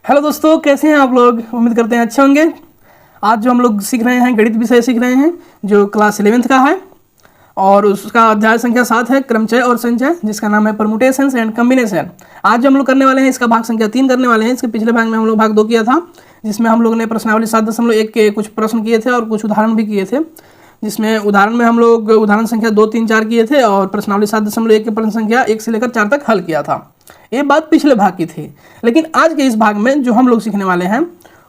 Hello दोस्तों, कैसे हैं आप लोग। उम्मीद करते हैं अच्छे होंगे। आज जो हम लोग सीख रहे हैं गणित विषय सीख रहे हैं जो क्लास 11th का है और उसका अध्याय संख्या 7 है क्रमचय और संचय, जिसका नाम है परमुटेशंस एंड कम्बिनेशन। आज जो हम लोग करने वाले हैं इसका भाग संख्या 3 करने वाले हैं। इसके पिछले भाग में हम लोग भाग 2 किया था, जिसमें हम लोग ने प्रश्नावली 7.1 के कुछ प्रश्न किए थे और कुछ उदाहरण भी किए थे। जिसमें उदाहरण में हम लोग उदाहरण संख्या 2, 3, 4 किए थे और प्रश्नावली 7.1 के प्रश्न संख्या 1 से लेकर 4 तक हल किया था। ये बात पिछले भाग की थी। लेकिन आज के इस भाग में जो हम लोग सीखने वाले हैं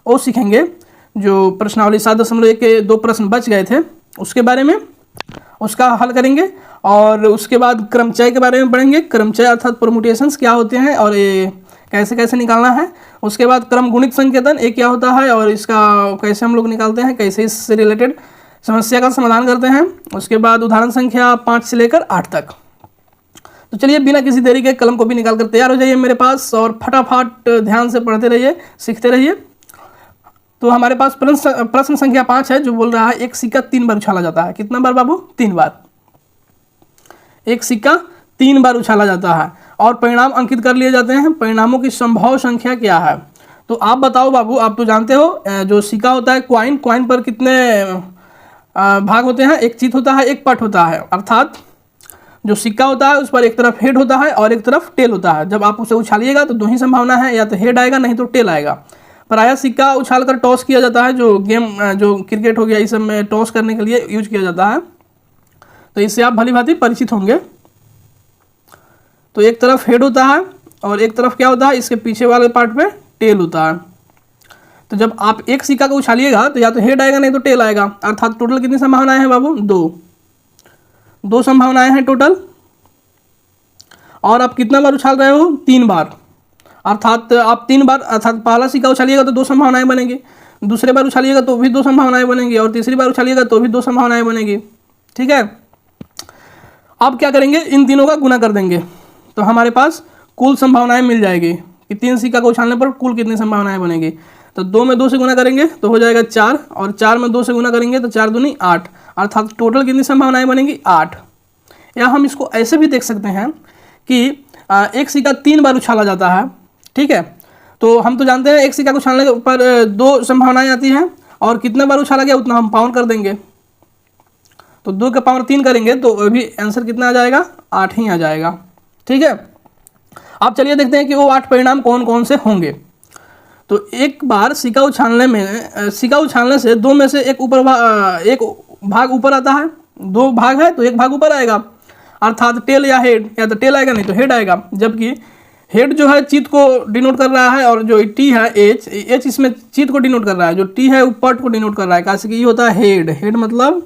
वो सीखेंगे जो प्रश्नावली 7.1 के 2 प्रश्न बच गए थे उसके बारे में, उसका हल करेंगे। और उसके बाद क्रमचय के बारे में पढ़ेंगे। क्रमचय अर्थात परमुटेशंस क्या होते हैं और ये कैसे कैसे निकालना है। उसके बाद क्रम गुणित संकेतन ये क्या होता है और इसका कैसे हम लोग निकालते हैं, कैसे इससे रिलेटेड समस्या का समाधान करते हैं। उसके बाद उदाहरण संख्या 5 से लेकर 8 तक। तो चलिए बिना किसी देरी के कलम को भी निकाल कर तैयार हो जाइए मेरे पास और फटाफट ध्यान से पढ़ते रहिए, सीखते रहिए। तो हमारे पास प्रश्न संख्या 5 है जो बोल रहा है एक सिक्का 3 बार उछाला जाता है। कितना बार बाबू? 3 बार। एक सिक्का 3 बार उछाला जाता है और परिणाम अंकित कर लिए जाते हैं। परिणामों की संभव संख्या क्या है? तो आप बताओ बाबू, आप तो जानते हो जो सिक्का होता है क्वाइन पर कितने भाग होते हैं? एक चित होता है, एक पट होता है। अर्थात जो सिक्का होता है उस पर एक तरफ हेड होता है और एक तरफ टेल होता है। जब आप उसे उछालिएगा तो 2 ही संभावना है, या तो हेड आएगा नहीं तो टेल आएगा। प्रायः सिक्का उछालकर टॉस किया जाता है, जो गेम जो क्रिकेट हो गया इस सब में टॉस करने के लिए यूज किया जाता है। तो इससे आप भली भांति परिचित होंगे। तो एक तरफ हेड होता है और एक तरफ क्या होता है, इसके पीछे वाले पार्ट पे टेल होता है। तो जब आप एक सिक्का को उछालिएगा तो या तो हेड आएगा नहीं तो टेल आएगा। अर्थात टोटल कितनी संभावनाएं हैं बाबू? 2 संभावनाएं हैं टोटल। और आप कितना बार उछाल रहे हो? 3 बार। अर्थात आप 3 बार, अर्थात पहला सिक्का उछालिएगा तो 2 संभावनाएं बनेंगी, दूसरे बार उछालिएगा तो भी 2 संभावनाएं बनेंगी और तीसरी बार उछालिएगा तो भी 2 संभावनाएं बनेगी। ठीक है। अब क्या करेंगे, इन तीनों का गुना कर देंगे तो हमारे पास कुल संभावनाएं मिल जाएगी कि 3 सिक्का को उछालने पर कुल कितनी संभावनाएं बनेगी। तो 2 में 2 से गुना करेंगे तो हो जाएगा 4 और 4 में 2 से गुना करेंगे तो 4 दूनी 8। अर्थात टोटल कितनी संभावनाएं बनेंगी? 8। या हम इसको ऐसे भी देख सकते हैं कि एक सिक्का 3 बार उछाला जाता है। ठीक है। तो हम तो जानते हैं एक सिक्का को उछालने पर 2 संभावनाएं आती हैं और कितना बार उछाला गया उतना हम पावर कर देंगे। तो 2 का पावर 3 करेंगे तो अभी आंसर कितना आ जाएगा? 8 ही आ जाएगा। ठीक है। अब चलिए देखते हैं कि वो 8 परिणाम कौन कौन से होंगे। तो एक बार सिक्का उछालने से 2 में से एक भाग ऊपर आता है। 2 भाग है तो एक भाग ऊपर आएगा, अर्थात टेल या हेड, या तो टेल आएगा नहीं तो हेड आएगा। जबकि हेड जो है चित को डिनोट कर रहा है और जो टी है एच इसमें चित को डिनोट कर रहा है। जो टी है वो पट को डिनोट कर रहा है, कैसे कि ये होता है हेड मतलब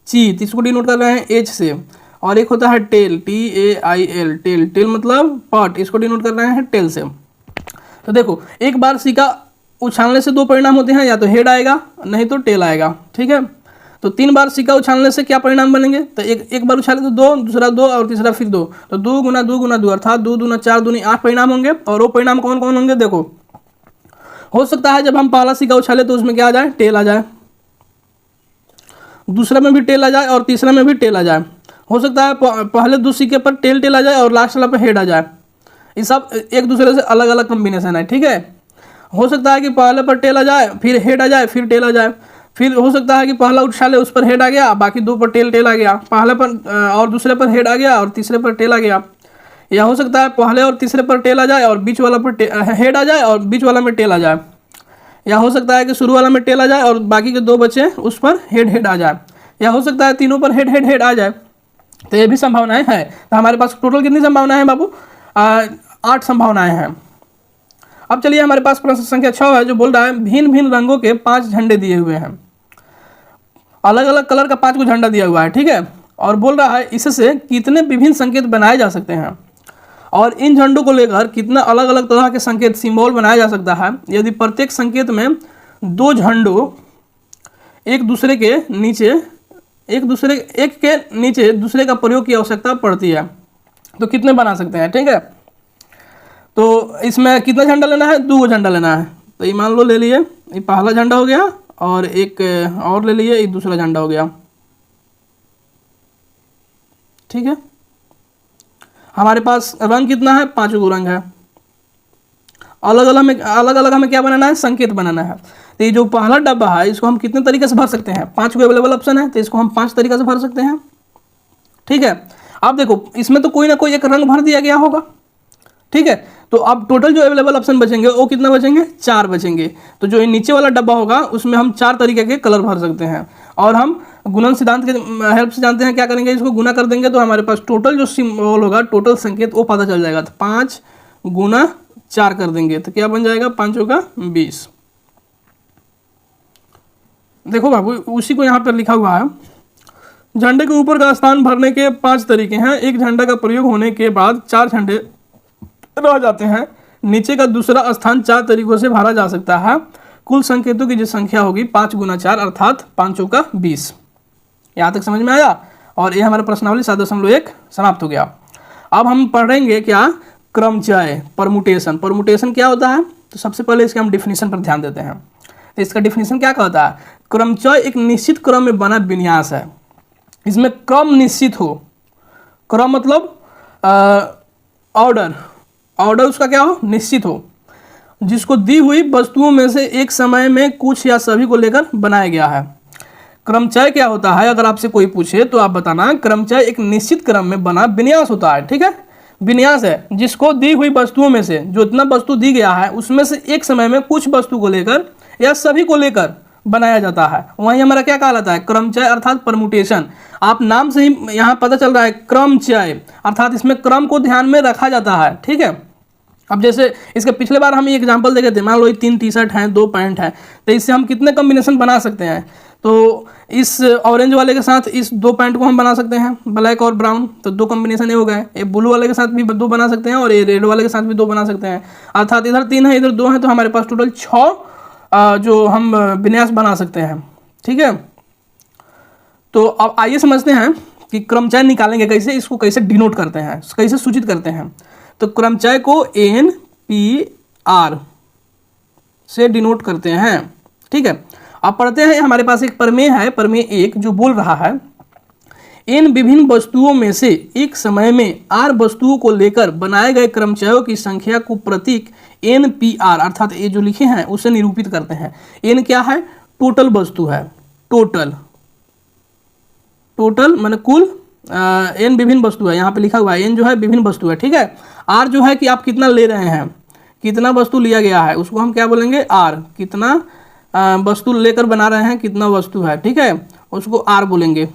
चित, इसको डिनोट कर रहे हैं एच से। और एक होता है टेल, TAIL, टेल मतलब पट, इसको डिनोट कर रहे हैं टेल से। तो देखो एक बार सिक्का उछालने से 2 परिणाम होते हैं, या तो हेड आएगा नहीं तो टेल आएगा। ठीक है। तो 3 बार सिक्का उछालने से क्या परिणाम बनेंगे? तो एक बार उछाले तो 2, दूसरा 2 और तीसरा फिर 2। तो 2 गुना 2 गुना 2 अर्थात 2 दूना 4 दूनी 8 परिणाम होंगे। और वो परिणाम कौन कौन होंगे? देखो हो सकता है जब हम पहला सिक्का उछाले तो उसमें क्या आ जाए? टेल आ जाए, दूसरा में भी टेल आ जाए और तीसरा में भी टेल आ जाए। हो सकता है पहले 2 सिक्के पर टेल आ जाए और लास्ट वाला पर हेड आ जाए। ये सब एक दूसरे से अलग अलग कॉम्बिनेशन है। ठीक है। हो सकता है कि पहले पर टेल आ जाए, फिर हेड आ जाए, फिर टेल आ जाए। फिर हो सकता है कि पहला उछाले उस पर हेड आ गया, बाकी 2 पर टेल आ गया, पहले पर और दूसरे पर हेड आ गया और तीसरे पर टेल आ गया। या हो सकता है पहले और तीसरे पर टेल आ जाए और बीच वाला पर हेड आ जाए और बीच वाला में टेल आ जाए। या हो सकता है कि शुरू वाला में टेल आ जाए और बाकी के 2 बचे उस पर हेड आ जाए। या हो सकता है तीनों पर हेड आ जाए। तो ये भी संभावनाएं हैं। तो हमारे पास टोटल कितनी संभावनाएं हैं बाबू? 8 संभावनाएं हैं। अब चलिए हमारे पास प्रश्न संख्या 6 है जो बोल रहा है भिन्न भिन्न रंगों के 5 झंडे दिए हुए हैं। अलग अलग कलर का 5 को झंडा दिया हुआ है। ठीक है। और बोल रहा है इससे कितने विभिन्न संकेत बनाए जा सकते हैं और इन झंडों को लेकर कितना अलग अलग तरह के संकेत सिंबल बनाया जा सकता है यदि प्रत्येक संकेत में 2 झंडों एक के नीचे दूसरे का प्रयोग की आवश्यकता पड़ती है तो कितने बना सकते हैं। ठीक है। तो इसमें कितना झंडा लेना है? 2 झंडा लेना है। तो ये मान लो ले लिए, ये पहला झंडा हो गया और एक और ले लिए, ये दूसरा झंडा हो गया। ठीक है। हमारे पास रंग कितना है? 5 गो रंग है। अलग अलग हमें क्या बनाना है, संकेत बनाना है। तो ये जो पहला डब्बा है इसको हम कितने तरीके से भर सकते हैं, 5 को अवेलेबल ऑप्शन है तो इसको हम 5 तरीके से भर सकते हैं। ठीक है, अब देखो इसमें तो कोई ना कोई एक रंग भर दिया गया होगा। ठीक है, तो अब टोटल जो अवेलेबल ऑप्शन बचेंगे वो कितना बचेंगे, 4 बचेंगे। तो जो नीचे वाला डब्बा होगा उसमें हम 4 तरीके के कलर भर सकते हैं। और हम गुणन सिद्धांत के हेल्प से जानते हैं क्या करेंगे, इसको गुना कर देंगे तो हमारे पास टोटल जो सिंबल होगा, टोटल संकेत वो पता चल जाएगा। तो 5 गुना 4 कर देंगे तो क्या बन जाएगा, 5 का 20। देखो बाबू उसी को यहाँ पर लिखा हुआ है, झंडे के ऊपर का स्थान भरने के 5 तरीके हैं। एक झंडा का प्रयोग होने के बाद 4 झंडे रह जाते हैं। नीचे का दूसरा स्थान 4 तरीकों से भरा जा सकता है। कुल संकेतों की जो संख्या होगी 5 गुना 4 अर्थात 5 का 20। यहाँ तक समझ में आया। और ये हमारा प्रश्नावली 7.1 समाप्त हो गया। अब हम पढ़ेंगे क्या, क्रमचय, परमुटेशन। परमुटेशन क्या होता है, तो सबसे पहले इसके हम डिफिनीशन पर ध्यान देते हैं। तो इसका डिफिनीशन क्या कहता है, क्रमचय एक निश्चित क्रम में बना विन्यास है। इसमें क्रम निश्चित हो, क्रम मतलब ऑर्डर, ऑर्डर उसका क्या हो, निश्चित हो, जिसको दी हुई वस्तुओं में से एक समय में कुछ या सभी को लेकर बनाया गया है। क्रमचय क्या होता है, अगर आपसे कोई पूछे तो आप बताना, क्रमचय एक निश्चित क्रम में बना विन्यास होता है। ठीक है, विन्यास है जिसको दी हुई वस्तुओं में से, जो इतना वस्तु दी गया है उसमें से एक समय में कुछ वस्तु को लेकर या सभी को लेकर बनाया जाता है। वही हमारा क्या कहलाता है, क्रमचय अर्थात परमुटेशन। आप नाम से ही यहाँ पता चल रहा है क्रमचय, अर्थात इसमें क्रम को ध्यान में रखा जाता है। ठीक है, अब जैसे इसके पिछले बार हम एग्जांपल देखे थे, मान लो 3 टी शर्ट हैं, 2 पैंट हैं, तो इससे हम कितने कॉम्बिनेशन बना सकते हैं। तो इस ऑरेंज वाले के साथ इस 2 पैंट को हम बना सकते हैं, ब्लैक और ब्राउन, तो 2 कॉम्बिनेशन ये हो गए। ये ब्लू वाले के साथ भी 2 बना सकते हैं और ये रेड वाले के साथ भी 2 बना सकते हैं। अर्थात इधर 3 है, इधर 2 है, तो हमारे पास टोटल 6 जो हम विन्यास बना सकते हैं। ठीक है, तो अब आइए समझते हैं कि क्रमचय निकालेंगे कैसे, इसको कैसे डिनोट करते हैं, कैसे सूचित करते हैं। तो क्रमचय को NPR से डिनोट करते हैं। ठीक है, अब पढ़ते हैं, हमारे पास एक प्रमेय है, प्रमेय 1 जो बोल रहा है, इन विभिन्न वस्तुओं में से एक समय में R वस्तुओं को लेकर बनाए गए क्रमचयों की संख्या को प्रतीक NPR अर्थात ये जो लिखे हैं उसे निरूपित करते हैं। N क्या है, टोटल वस्तु है, टोटल, टोटल माने कुल, N विभिन्न वस्तु है, यहाँ पे लिखा हुआ है N जो है विभिन्न वस्तु है। ठीक है, R जो है कि आप कितना ले रहे हैं, कितना वस्तु लिया गया है, उसको हम क्या बोलेंगे, R, कितना वस्तु लेकर बना रहे हैं, कितना वस्तु है। ठीक है, उसको R बोलेंगे।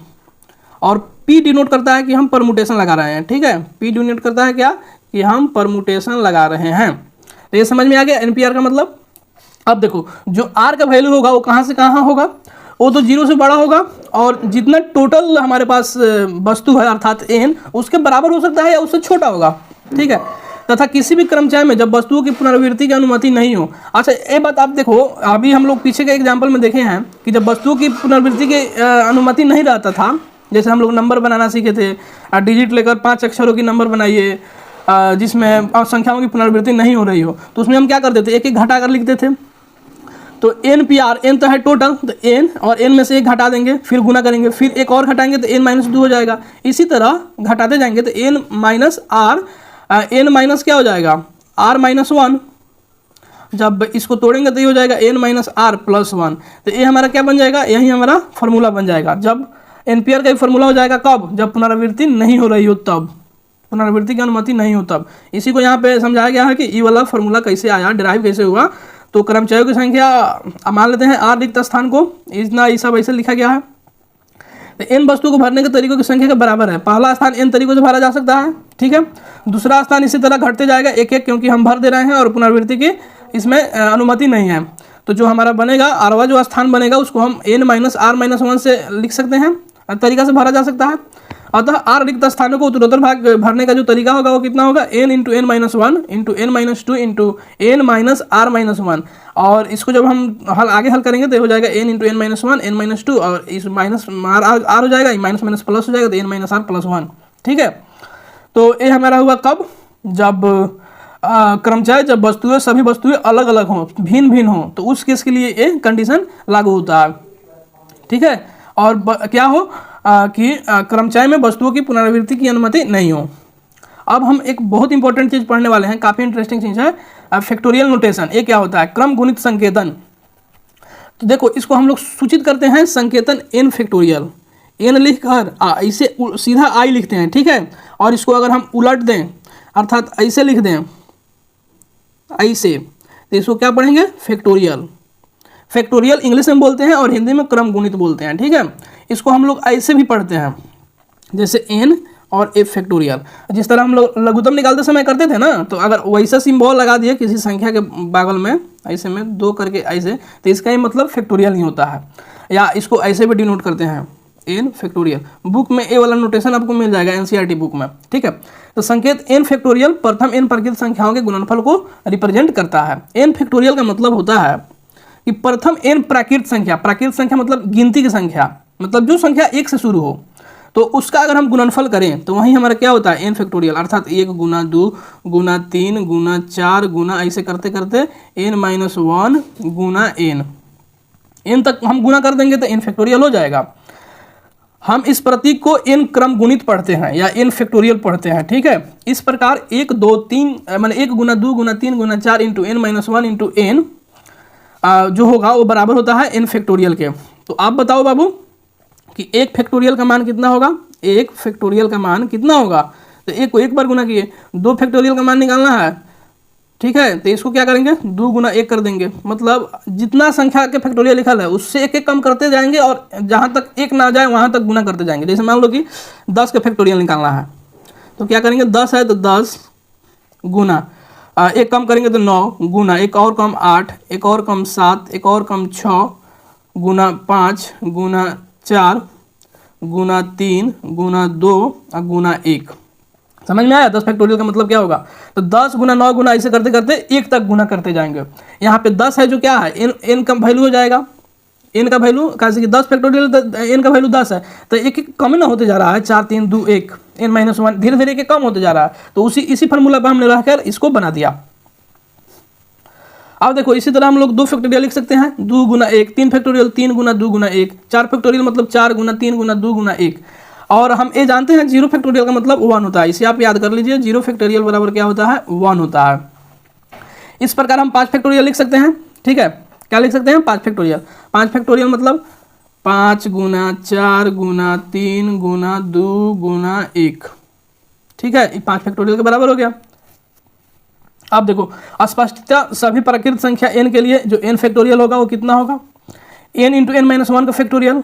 और P डिनोट करता है कि हम परमुटेशन लगा रहे हैं। ठीक है, P डिनोट करता है क्या, कि हम परमुटेशन लगा रहे हैं। तो ये समझ में आ गया NPR का मतलब। अब देखो जो R का वैल्यू होगा वो कहाँ से कहाँ होगा, वो तो 0 से बड़ा होगा, और जितना टोटल हमारे पास वस्तु है अर्थात N उसके बराबर हो सकता है या उससे छोटा होगा। ठीक है, तथा किसी भी क्रमचय में जब वस्तुओं की पुनरावृत्ति की अनुमति नहीं हो। अच्छा ये बात आप देखो, अभी हम लोग पीछे के एग्जाम्पल में देखे हैं कि जब वस्तुओं की पुनरावृत्ति की अनुमति नहीं रहता था, जैसे हम लोग नंबर बनाना सीखे थे, डिजिट लेकर 5 अक्षरों की नंबर बनाइए जिसमें संख्याओं की पुनरावृत्ति नहीं हो रही हो, तो उसमें हम क्या करते थे, एक एक घटा कर लिखते थे। तो NPR, N तो है टोटल, तो N और N में से एक घटा देंगे, फिर गुना करेंगे, फिर एक और घटाएंगे तो N-2 हो जाएगा। इसी तरह घटाते जाएंगे तो N minus R, N minus क्या हो जाएगा, R-1। जब इसको तोड़ेंगे तो ये हो जाएगा N-R+1। तो ये हमारा क्या बन जाएगा, यही हमारा फॉर्मूला बन जाएगा। जब NPR का फॉर्मूला हो जाएगा कब, जब पुनरावृत्ति नहीं हो रही हो तब, पुनरावृत्ति की अनुमति नहीं हो तब। इसी को यहाँ पे समझाया गया है कि ये वाला फॉर्मूला कैसे आया, डिराइव कैसे हुआ। तो क्रमचयों की संख्या मान लेते हैं R रिक्त स्थान को, इतना ये सब ऐसे लिखा गया है। तो N वस्तु को भरने के तरीकों की संख्या के बराबर है। पहला स्थान N तरीकों से भरा जा सकता है। ठीक है, दूसरा स्थान इसी तरह घटते जाएगा एक एक, क्योंकि हम भर दे रहे हैं और पुनरावृत्ति की इसमें अनुमति नहीं है। तो जो हमारा बनेगा आरवा जो स्थान बनेगा उसको हम N-R-1 से लिख सकते हैं, तरीका से भरा जा सकता है। अतः R रिक्त स्थानों को उत्तरोत्तर भाग भरने का जो तरीका होगा वो कितना होगा, N × N-1 × N-2 × N-R-1। और इसको जब हम आगे हल करेंगे तो हो जाएगा N × N-1 N-2 और इस माइनस R हो जाएगा, माइनस माइनस प्लस हो जाएगा तो N-R+1। ठीक है, तो ये हमारा हुआ कब, जब क्रमचय, जब वस्तुएं सभी वस्तुएं अलग अलग हों, भिन्न भिन्न हों, तो उस केस के लिए ये कंडीशन लागू होता है। ठीक है, और क्या हो कि क्रमचय में वस्तुओं की पुनरावृत्ति की अनुमति नहीं हो। अब हम एक बहुत इंपॉर्टेंट चीज़ पढ़ने वाले हैं, काफ़ी इंटरेस्टिंग चीज़ है, अब फैक्टोरियल नोटेशन, ये क्या होता है? क्रम गुणित संकेतन। तो देखो इसको हम लोग सूचित करते हैं संकेतन n फैक्टोरियल। n लिखकर इसे सीधा i लिखते हैं, ठीक है। और इसको अगर हम उलट दें अर्थात ऐसे लिख दें, ऐसे, तो इसको क्या पढ़ेंगे? फैक्टोरियल। फैक्टोरियल इंग्लिश में बोलते हैं और हिंदी में क्रम गुणित बोलते हैं, ठीक है। इसको हम लोग ऐसे भी पढ़ते हैं, जैसे n और f फैक्टोरियल। जिस तरह हम लोग लघुत्तम निकालते समय करते थे ना, तो अगर वैसा सिंबल लगा दिए किसी संख्या के बगल में, ऐसे में 2 करके ऐसे, तो इसका ही मतलब फैक्टोरियल ही होता है। या इसको ऐसे भी डिनोट करते हैं, n फैक्टोरियल। बुक में ए वाला नोटेशन आपको मिल जाएगा एनसीईआरटी बुक में, ठीक है। तो संकेत n फैक्टोरियल प्रथम n प्रकृत संख्याओं के गुणनफल को रिप्रेजेंट करता है। n फैक्टोरियल का मतलब होता है कि प्रथम n प्राकृत संख्या, प्राकृत संख्या मतलब गिनती की संख्या, मतलब जो संख्या 1 से शुरू हो, तो उसका अगर हम गुणनफल करें तो वहीं हमारा क्या होता है? n फैक्टोरियल, अर्थात 1 गुना 2 गुना 3 गुना 4 गुना ऐसे करते करते n-1 गुना n तक हम गुना कर देंगे तो n फैक्टोरियल हो जाएगा। हम इस प्रतीक को n क्रम गुणित पढ़ते हैं या n फैक्टोरियल पढ़ते हैं, ठीक है। इस प्रकार 1 2 3 माने 1 गुना 2 गुना 3 गुना 4 इंटू n-1 इंटू n जो होगा वो बराबर होता है n फैक्टोरियल के। तो आप बताओ बाबू कि 1 फैक्टोरियल का मान कितना होगा? 1 फैक्टोरियल का मान कितना होगा? तो 1 को 1 बार गुना किए। 2 फैक्टोरियल का मान निकालना है, ठीक है। तो इसको क्या करेंगे? 2 गुना 1 कर देंगे, मतलब जितना संख्या के फैक्टोरियल लिखा है उससे 1 1 कम करते जाएंगे और जहाँ तक 1 ना जाए वहाँ तक गुना करते जाएंगे। जैसे मान लो कि 10 का फैक्टोरियल निकालना है, तो क्या करेंगे? 10 है तो 10 गुना 1 कम करेंगे तो 9 गुना 1 और कम 8, 1 और कम 7, 1 और कम 6 गुना 5 गुना 4 गुना 3 गुना 2 और गुना 1। समझ में आया? 10 फैक्टोरियल का मतलब क्या होगा? तो 10 गुना 9 गुना ऐसे करते करते 1 तक गुना करते जाएंगे। यहाँ पे 10 है जो क्या है? n का वैल्यू हो जाएगा, n का वैल्यू, कैसे कि 10 फैक्टोरियल n का वैल्यू 10 है, तो 1 1 कम ना होते जा रहा है, 4 3 2 1 n-1 धीरे धीरे 1 कम होते जा रहा है। तो इसी फार्मूला पर हमने रहकर इसको बना दिया। अब देखो इसी तरह हम लोग 2 फैक्टोरियल लिख सकते हैं, 2 गुना 1, 3 फैक्टोरियल 3 गुना 2 गुना 1, 4 फैक्टोरियल मतलब 4 गुना 3 गुना 2 गुना 1। और हम ये जानते हैं 0 फैक्टोरियल का मतलब 1 होता है, इसे आप याद कर लीजिए। 0 फैक्टोरियल बराबर क्या होता है? 1 होता है। इस प्रकार हम 5 फैक्टोरियल लिख सकते हैं, ठीक है। क्या लिख सकते हैं? 5 फैक्टोरियल। 5 फैक्टोरियल मतलब 5 गुना 4 गुना 3 गुना 2 गुना 1, ठीक है। 5 फैक्टोरियल के बराबर हो गया। अब देखो स्पष्टता सभी प्राकृत संख्या n के लिए जो n फैक्टोरियल होगा वो कितना होगा? n इंटू n-1 का फैक्टोरियल,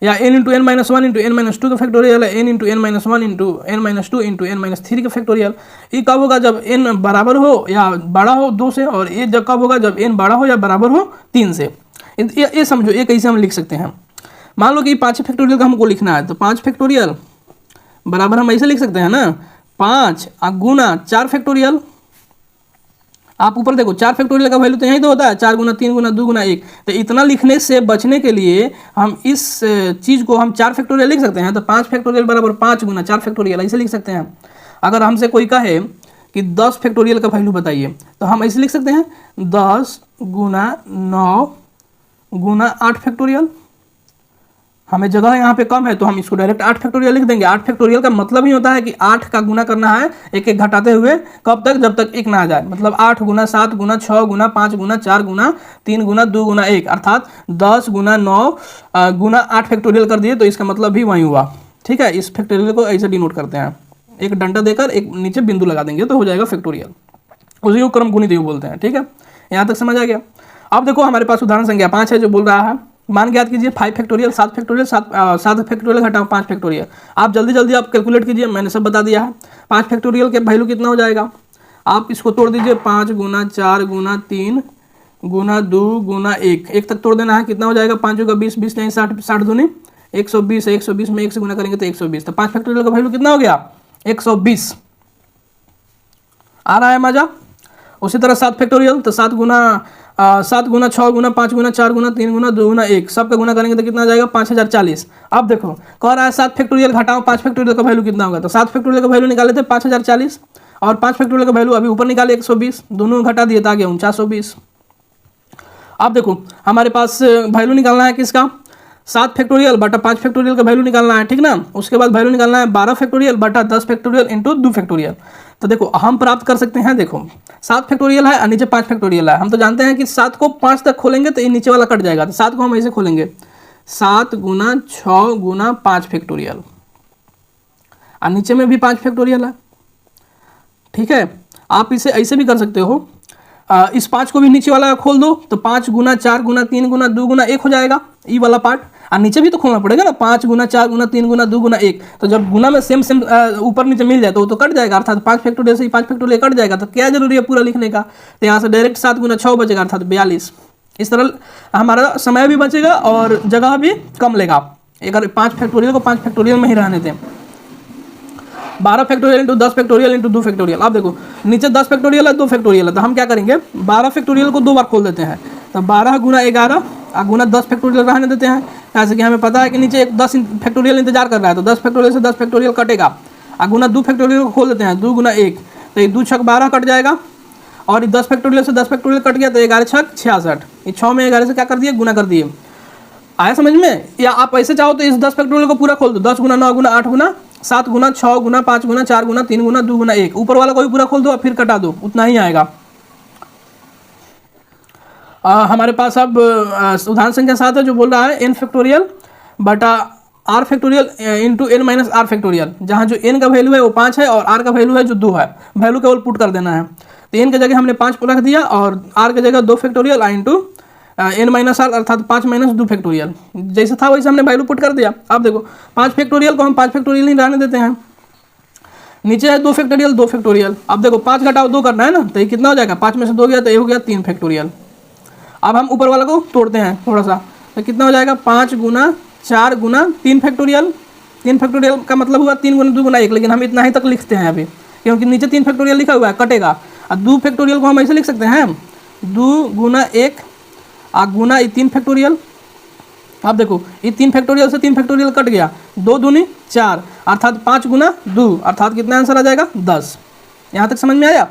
या n into n-1 into n-2 का factorial, n into n-1 into n-2 into n-3 का फैक्टोरियल। ये कब होगा? जब n बराबर हो या बड़ा हो 2 से, और ये जब कब होगा? जब n बड़ा हो या बराबर हो 3 से। ये समझो, ये कैसे हम लिख सकते हैं। मान लो कि 5 फैक्टोरियल का हमको लिखना है, तो 5 फैक्टोरियल बराबर हम ऐसे लिख सकते हैं ना, 5 गुना 4 फैक्टोरियल। आप ऊपर देखो 4 फैक्टोरियल का वैल्यू तो यही तो होता है, 4 गुना 3 गुना 2 गुना 1। तो इतना लिखने से बचने के लिए हम इस चीज़ को हम 4 फैक्टोरियल लिख सकते हैं। तो 5 फैक्टोरियल बराबर 5 गुना 4 फैक्टोरियल ऐसे लिख सकते हैं। अगर हमसे कोई कहे कि 10 फैक्टोरियल का वैल्यू बताइए, तो हम ऐसे लिख सकते हैं 10 गुना 9 गुना 8 फैक्टोरियल। हमें जगह यहाँ पे कम है तो हम इसको डायरेक्ट 8 फैक्टोरियल लिख देंगे। 8 फैक्टोरियल का मतलब ही होता है कि 8 का गुना करना है एक एक घटाते हुए, कब तक? जब तक 1 ना आ जाए। मतलब 8 गुना 7 गुना 6 गुना 5 गुना 4 गुना 3 गुना 2 गुना 1, अर्थात 10 गुना 9 गुना 8 फैक्टोरियल कर दिए, तो इसका मतलब भी वही हुआ, ठीक है। इस फैक्टोरियल को ऐसे डिनोट करते हैं, एक डंडा देकर एक नीचे बिंदु लगा देंगे तो हो जाएगा फैक्टोरियल। उसी को क्रम गुणित बोलते हैं, ठीक है। यहाँ तक समझ आ गया। अब देखो हमारे पास उदाहरण संख्या 5 है जो बोल रहा है, मान ज्ञात कीजिए 5 फैक्टोरियल 7 फैक्टोरियल 7 फैक्टोरियल घटाओ 5 फैक्टोरियल। आप जल्दी जल्दी आप कैलकुलेट कीजिए, मैंने सब बता दिया है। 5 फैक्टोरियल के वैल्यू कितना हो जाएगा? आप इसको तोड़ दीजिए, 5 गुना 4 गुना 3 गुना 2 गुना 1, 1 तक तोड़ देना है। कितना हो जाएगा? 5 का 20, 20 नहीं 60, 60 दूनी 120 है, 120 में 1 से गुना करेंगे तो 120। तो 5 फैक्टोरियल का वैल्यू कितना हो गया? 120। आ रहा है मजा? उसी तरह 7 फैक्टोरियल, तो 7 गुना 6 गुना 5 गुना 4 गुना 3 गुना 2 गुना 1, सबका गुना करेंगे तो कितना आ जाएगा? 5040। अब देखो कह रहा है 7 फैक्टोरियल घटाओ 5 फैक्टोरियल का वैल्यू कितना होगा? तो 7 फैक्टोरियल का वैल्यू निकाले थे 5040 और 5 फैक्टोरियल का वैल्यू अभी ऊपर निकाले 120, दोनों घटा दिए तो आ गया 4920। अब देखो हमारे पास वैल्यू निकालना है किसका? 7 फैक्टोरियल बटा 5 फैक्टोरियल का वैल्यू निकालना है, ठीक ना। उसके बाद वैल्यू निकालना है 12 फैक्टोरियल बटा 10 फैक्टोरियल इंटू 2 फैक्टोरियल। तो देखो हम प्राप्त कर सकते हैं, देखो 7 फैक्टोरियल है और नीचे 5 फैक्टोरियल है। हम तो जानते हैं कि 7 को 5 तक खोलेंगे तो ये नीचे वाला कट जाएगा, तो 7 को हम ऐसे खोलेंगे 7 गुना 6 गुना 5 फैक्टोरियल, और नीचे में भी 5 फैक्टोरियल है, ठीक है। आप इसे ऐसे भी कर सकते हो, इस 5 को भी नीचे वाला खोल दो तो 5 गुना 4 गुना 3 गुना 2 गुना 1 हो जाएगा, ई वाला पार्ट। और नीचे भी तो खोलना पड़ेगा ना, 5 गुना 4 गुना 3 गुना 2 गुना 1। तो जब गुना में सेम ऊपर नीचे मिल जाए तो वो तो कट जाएगा, अर्थात 5 फैक्टोरियल से 5 फैक्टोरियल कट जाएगा। तो क्या जरूरी है पूरा लिखने का, तो यहाँ से डायरेक्ट 7 गुना 6 बचेगा, अर्थात 42। इस तरह हमारा समय भी बचेगा और जगह भी कम लेगा। अगर 5 फैक्टोरियल को 5 फैक्टोरियल में ही रहने दें। 12 factorial into 10 factorial into 2 factorial. आप देखो नीचे 10 फैक्टोरियल है, 2 फैक्टोरियल है, तो हम क्या करेंगे 12 फैक्टोरियल को 2 बार खोल देते हैं। तो 12 गुना 11 और गुना 10 फैक्टोरियल रहने देते हैं, जैसे कि हमें पता है कि नीचे एक 10 फैक्टोरियल इंतजार कर रहा है, तो 10 फैक्टोरियल से 10 फैक्टोरियल कटेगा। और गुना 2 फैक्टोरियल को खोल देते हैं, 2 गुना 1, तो ये 2 छक 12 कट जाएगा, और 10 फैक्टोरियल से 10 फैक्टोरियल कट गया, तो 11 छक 66। ये 6 में 11 से क्या कर दिए, गुना कर दिए। आया समझ में? या आप ऐसे चाहो तो इस 10 फैक्टोरियल को पूरा खोल दो, 10 गुना 9 गुना 8 गुना 7 गुना 6 गुना 5 गुना 4 गुना 3 गुना 2 गुना 1, ऊपर वाला को भी पूरा खोल दो और फिर कटा दो, उतना ही आएगा। हमारे पास अब उदाहरण संख्या 7 है, जो बोल रहा है n फैक्टोरियल बटा r factorial into n minus r factorial. जहाँ जो n का वैल्यू है वो 5 है और r का वैल्यू है जो 2 है, वैल्यू केवल पुट कर देना है। तो n की जगह हमने 5 रख दिया और r की जगह 2 factorial into n minus r, अर्थात 5 माइनस 2 फैक्टोरियल। जैसे था वैसे हमने वैल्यू पुट कर दिया। अब देखो 5 फैक्टोरियल को हम 5 फैक्टोरियल ही रहने देते हैं, नीचे है 2 फैक्टोरियल 2 फैक्टोरियल। अब देखो 5 घटाओ 2 करना है ना, तो ये कितना हो जाएगा, 5 में से 2 गया तो ये हो गया 3 फैक्टोरियल। अब हम ऊपर वाला को तोड़ते हैं थोड़ा सा, तो कितना हो जाएगा 5 गुना 4 गुना 3 फैक्टोरियल। 3 फैक्टोरियल का मतलब हुआ 3 गुना 2 गुना 1, लेकिन हम इतना ही तक लिखते हैं अभी, क्योंकि नीचे 3 फैक्टोरियल लिखा हुआ है, कटेगा। और 2 फैक्टोरियल को हम ऐसे लिख सकते हैं 2 गुना 1 और गुना 3 फैक्टोरियल। अब देखो ये 3 फैक्टोरियल से 3 फैक्टोरियल कट गया, 2 दूनी 4, अर्थात 5 गुना 2, अर्थात कितना आंसर आ जाएगा 10। यहाँ तक समझ में आया?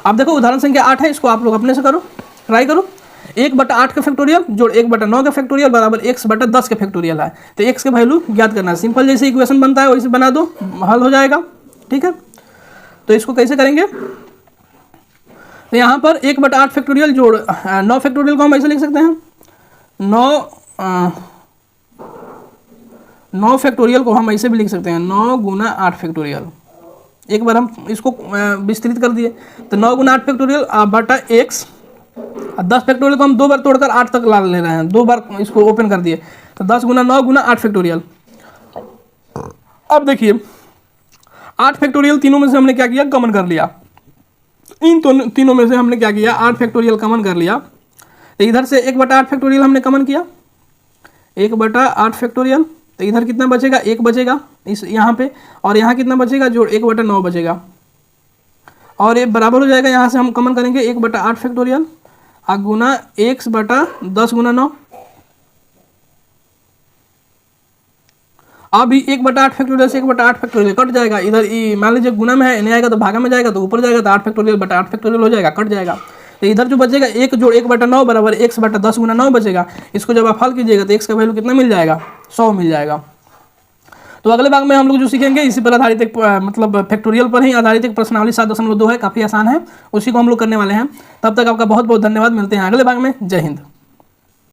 अब देखो उदाहरण संख्या 8 है, इसको आप लोग अपने से करो, ट्राई करो। 1/8 का फैक्टोरियल जोड़ 1/9 का फैक्टोरियल बराबर x/10 का फैक्टोरियल है। तो x का वैल्यू ज्ञात करना है। सिंपल जैसे इक्वेशन बनता है वैसे बना दो, हल हो जाएगा, ठीक है। तो इसको कैसे करेंगे, तो यहाँ पर 1/8 फैक्टोरियल जोड़ 9 फैक्टोरियल को हम ऐसे लिख सकते हैं, 9 फैक्टोरियल को हम ऐसे भी लिख सकते हैं 9 गुना 8 फैक्टोरियल। एक बार हम इसको विस्तृत कर दिए, तो 9 गुना 8 फैक्टोरियल बटा x। 10 फैक्टोरियल को हम 2 बार तोड़कर 8 तक ला ले रहे हैं, 2 बार इसको ओपन कर दिए, तो 10 गुना 9 गुना 8 फैक्टोरियल। अब देखिए 8 फैक्टोरियल तीनों में से हमने क्या किया, कॉमन कर लिया। इन तीनों में से हमने क्या किया, 8 फैक्टोरियल कॉमन कर लिया। तो इधर से 1/8 फैक्टोरियल हमने कॉमन किया, 1/8 फैक्टोरियल। तो इधर कितना बचेगा, 1 बचेगा इस यहाँ पे, और यहाँ कितना बचेगा, जोड़ 1/9 बचेगा, और ये बराबर हो जाएगा। यहाँ से हम कॉमन करेंगे 1/8 फैक्टोरियल और गुना x/10 गुना 9। अब 1/8 फैक्टोरियल से 1/8 फैक्टोरियल कट जाएगा, इधर मान लीजिए गुना में है, नहीं आएगा तो भागा में जाएगा, तो ऊपर जाएगा तो 8 फैक्टोरियल बटा 8 फैक्टोरियल हो जाएगा, कट जाएगा। तो इधर जो बचेगा 1 जोड़ 1/9 बराबर x/10 गुना 9 बचेगा। इसको जब आप हल कीजिएगा तो x का वैल्यू कितना मिल जाएगा, 100 मिल जाएगा। तो अगले भाग में हम लोग जो सीखेंगे इसी पर आधारित एक मतलब फैक्टोरियल पर ही आधारित एक प्रश्नावली 7.2 है, काफ़ी आसान है, उसी को हम लोग करने वाले हैं। तब तक आपका बहुत बहुत धन्यवाद, मिलते हैं अगले भाग में। जय हिंद।